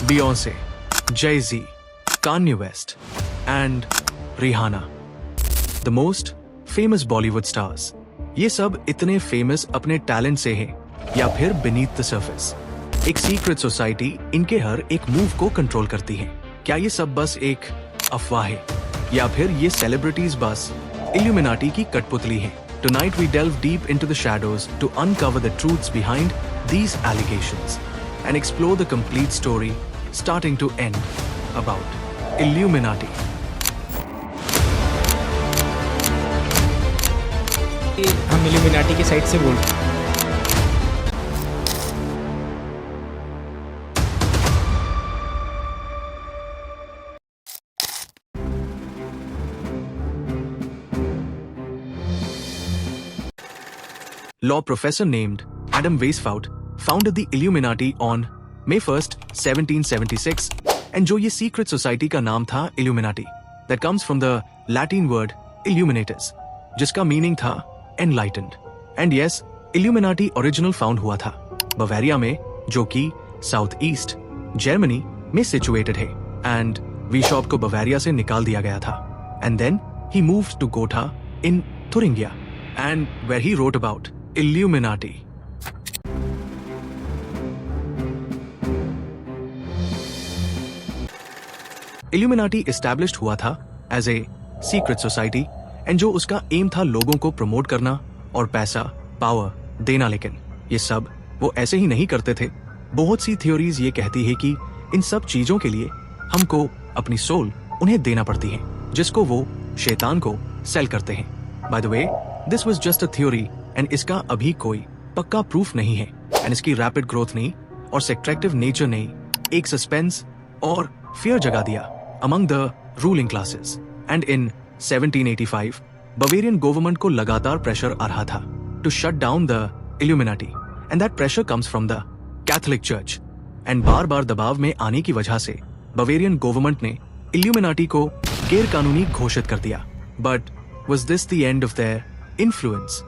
Beyonce, Jay-Z, Kanye West, and Rihanna. The most famous Bollywood stars. ये सब इतने famous अपने टैलेंट से हैं या फिर beneath the surface. एक सीक्रेट सोसाइटी इनके हर एक मूव को कंट्रोल करती है। क्या ये सब बस एक अफवाह है या फिर ये सेलिब्रिटीज बस इल्यूमिनाटी की कठपुतली हैं? Tonight we delve deep into the shadows to uncover the truths behind these allegations and explore the complete story starting to end about Illuminati. हम इल्यूमिनाटी की साइड से बोल रहे हैं। Law professor named Adam Weishaupt founded the Illuminati on May 1st, 1776, and जो ये secret society का नाम था Illuminati, that comes from the Latin word illuminatus, जिसका meaning था enlightened. And yes, Illuminati original found हुआ था बवेरिया में, जो कि साउथ ईस्ट जर्मनी में situated है, and Weishaupt को बवेरिया से निकाल दिया गया था. And then he moved to Gotha in Thuringia, and where he wrote about Illuminati. Illuminati established हुआ था as a secret society and जो उसका एम था लोगों को प्रमोट करना और पैसा पावर देना, लेकिन ये सब वो ऐसे ही नहीं करते थे. बहुत सी थ्योरीज ये कहती है कि इन सब चीजों के लिए हमको अपनी सोल उन्हें देना पड़ती है, जिसको वो शैतान को सेल करते हैं. By the way, this was just a theory and इसका अभी कोई पक्का प्रूफ नहीं है. एंड इसकी रैपिड ग्रोथ ने और सेक्ट्रेक्टिव नेचर ने एक सस्पेंस और फियर जगा दिया among the ruling classes. And in 1785 Bavarian government को लगातार प्रेशर आ रहा था to shut down the Illuminati, and that pressure comes from the Catholic church. एंड बार बार दबाव में आने की वजह से बवेरियन गवर्नमेंट ने इल्यूमिनाटी को गैर कानूनी घोषित कर दिया. But was this the end of their influence?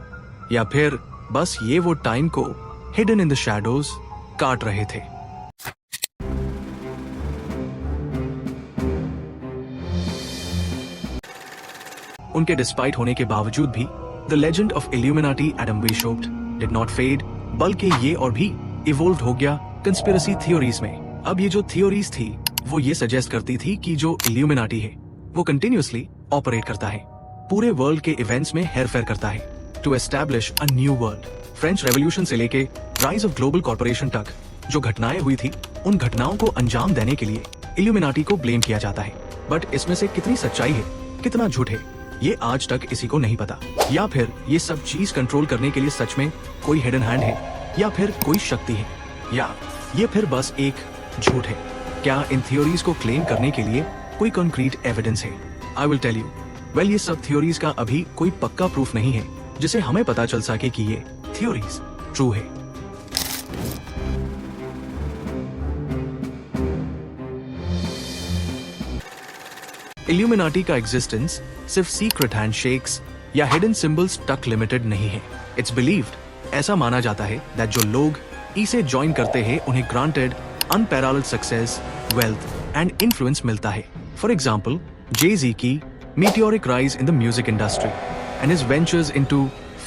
या फिर बस ये वो टाइम को hidden in the shadows काट रहे थे? उनके डिस्पाइट होने के बावजूद भी the legend of Illuminati Adam Weishaupt did not fade, बल्कि ये और भी इवोल्व हो गया कंस्पिरेसी थ्योरीज में. अब ये जो थ्योरीज थी वो ये सजेस्ट करती थी कि जो इल्यूमिनाटी है वो कंटिन्यूअसली ऑपरेट करता है, पूरे वर्ल्ड के इवेंट्स में हेरफेर करता है to establish a new world. French revolution से लेके राइज ऑफ ग्लोबल कॉर्पोरेशन तक जो घटनाएं हुई थी, उन घटनाओं को अंजाम देने के लिए इल्यूमिनाटी को ब्लेम किया जाता है. बट इसमें से कितनी सच्चाई है, कितना झूठ है, ये आज तक किसी को नहीं पता. या फिर ये सब चीज कंट्रोल करने के लिए सच में कोई हिडन हैंड है, या फिर कोई शक्ति है, या ये फिर बस एक झूठ है. क्या इन थ्योरीज को क्लेम करने के लिए कोई कॉन्क्रीट एविडेंस है? I will tell you. Well, ये सब थ्योरीज का अभी कोई पक्का प्रूफ नहीं है जिसे हमें पता चल सके कि ये थ्योरीज ट्रू है. इल्यूमिनाटी का एग्जिस्टेंस सिर्फ सीक्रेट हैंडशेक्स या हिडन सिंबल्स तक लिमिटेड नहीं है. इट्स बिलीव्ड, ऐसा माना जाता है, दैट जो लोग इसे ज्वाइन करते हैं उन्हें granted unparalleled success, wealth and influence मिलता है. फॉर एग्जाम्पल, Jay-Z की meteoric rise in the music industry and his ventures into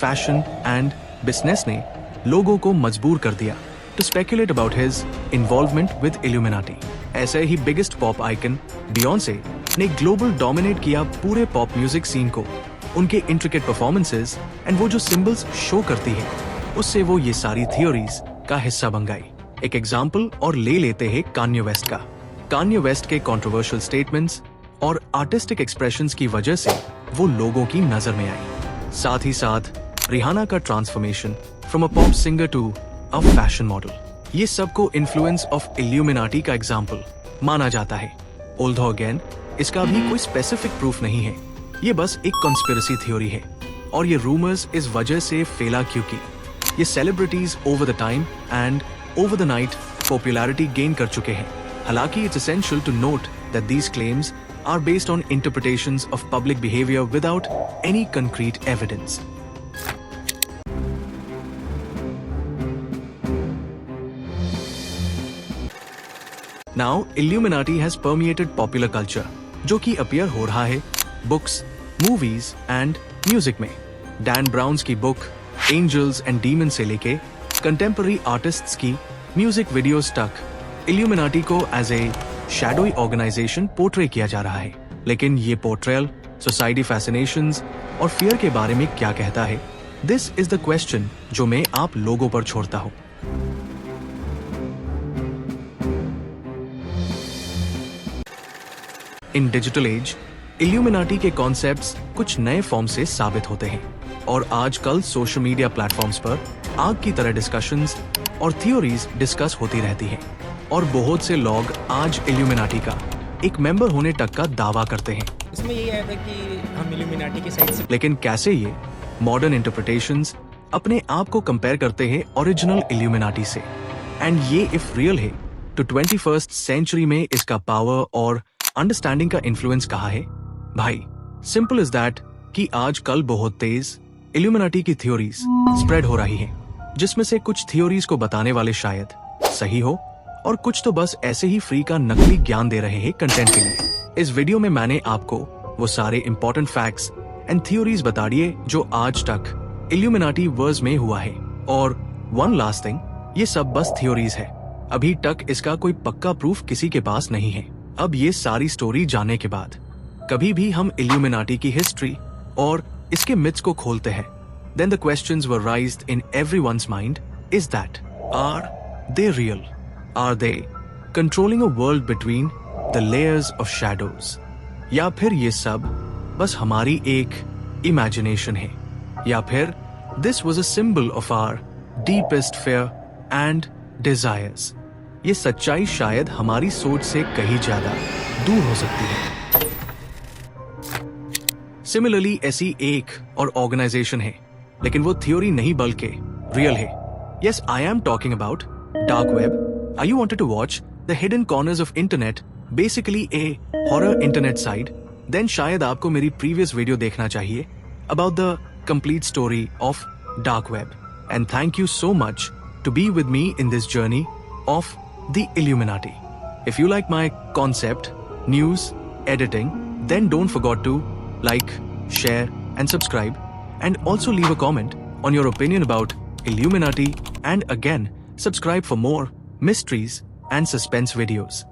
fashion and business ने लोगों को मजबूर कर दिया to speculate about his involvement with Illuminati. ऐसे ही biggest pop icon Beyonce ने global dominate किया पूरे pop music scene को. उनके intricate performances and वो जो symbols show करती है, उससे वो ये सारी theories का हिस्सा बन गई. एक एग्जाम्पल और ले लेते हैं Kanye West का. Kanye West के controversial statements और आर्टिस्टिक एक्सप्रेशंस की वजह से वो लोगों की नजर में आई. साथ ही साथ रिहाना का transformation from a pop singer to a fashion model, ये सब को इन्फ्लुएंस ऑफ इल्यूमिनाटी का एग्जाम्पल माना जाता है. ऑल्दो अगेन इसका भी कोई स्पेसिफिक प्रूफ नहीं है, ये बस एक कॉन्स्पिरेसी थ्योरी है. और ये रूमर्स इस वजह से फैला क्योंकि ये celebrities over the time and over the night popularity gain कर चुके हैं. हालांकि it's essential to note that these claims are based on interpretations of public behavior without any concrete evidence. Now illuminati has permeated popular culture, जो कि appear हो रहा है books, movies and music में। डैन ब्राउन्स की book angels and demon से लेके contemporary artists की म्यूजिक वीडियोस तक इल्यूमिनाटी को as a shadowy organization portray किया जा रहा है। लेकिन ये पोर्ट्रेयल सोसाइटी फैसिनेशंस और फियर के बारे में क्या कहता है? दिस इज द क्वेश्चन जो मैं आप लोगों पर छोड़ता हूं। इन डिजिटल एज इल्यूमिनाटी के कॉन्सेप्ट्स कुछ नए फॉर्म से साबित होते हैं और आजकल सोशल मीडिया प्लेटफॉर्म्स पर आग की तरह डिस्कशंस और थ्योरीज डिस्कस होती रहती हैं और बहुत से लोग आज इल्यूमिनाटी का एक मेंबर होने तक का दावा करते हैं। इसमें यही आया था कि हम इल्यूमिनाटी की साइड से। लेकिन कैसे ये मॉडर्न इंटरप्रिटेशंस अपने आप को कंपेयर करते हैं ओरिजिनल इल्यूमिनाटी से? एंड ये इफ रियल है तो 21st सेंचुरी में इसका पावर और अंडरस्टैंडिंग का इन्फ्लुएंस कहाँ है? भाई सिंपल इज दैट कि आजकल बहुत तेज इल्यूमिनाटी की थ्योरीज स्प्रेड हो रही हैं, जिसमें से कुछ थ्योरीज को बताने वाले शायद सही हो और कुछ तो बस ऐसे ही फ्री का नकली ज्ञान दे रहे हैं कंटेंट के लिए। इस वीडियो में मैंने आपको वो सारे इंपॉर्टेंट फैक्ट्स एंड थ्योरीज बता दिए जो आज तक इल्यूमिनाटी वर्स में हुआ है। और वन लास्ट थिंग, ये सब बस थ्योरीज है, अभी तक इसका कोई पक्का प्रूफ किसी के पास नहीं है। अब ये सारी स्टोरी जानने के बाद कभी भी हम इल्यूमिनाटी की हिस्ट्री और इसके मिथ्स को खोलते हैं, then the questions were raised in everyone's mind is that are they real? Are they controlling a world between the layers of shadows? या फिर ये सब बस हमारी एक इमेजिनेशन है? या फिर this was a symbol of our deepest fear and desires? ये सच्चाई शायद हमारी सोच से कहीं ज्यादा दूर हो सकती है। सिमिलरली ऐसी एक और ऑर्गेनाइजेशन है, लेकिन वो थ्योरी नहीं बल्कि रियल है। Yes, I am talking about dark web. Are you wanted to watch the hidden corners of internet, basically a horror internet site? Then शायद आपको मेरी previous video देखना चाहिए about the complete story of dark web. And thank you so much to be with me in this journey of the Illuminati. If you like my concept, news, editing, then don't forget to like, share and subscribe, and also leave a comment on your opinion about Illuminati, and again subscribe for more mysteries and suspense videos.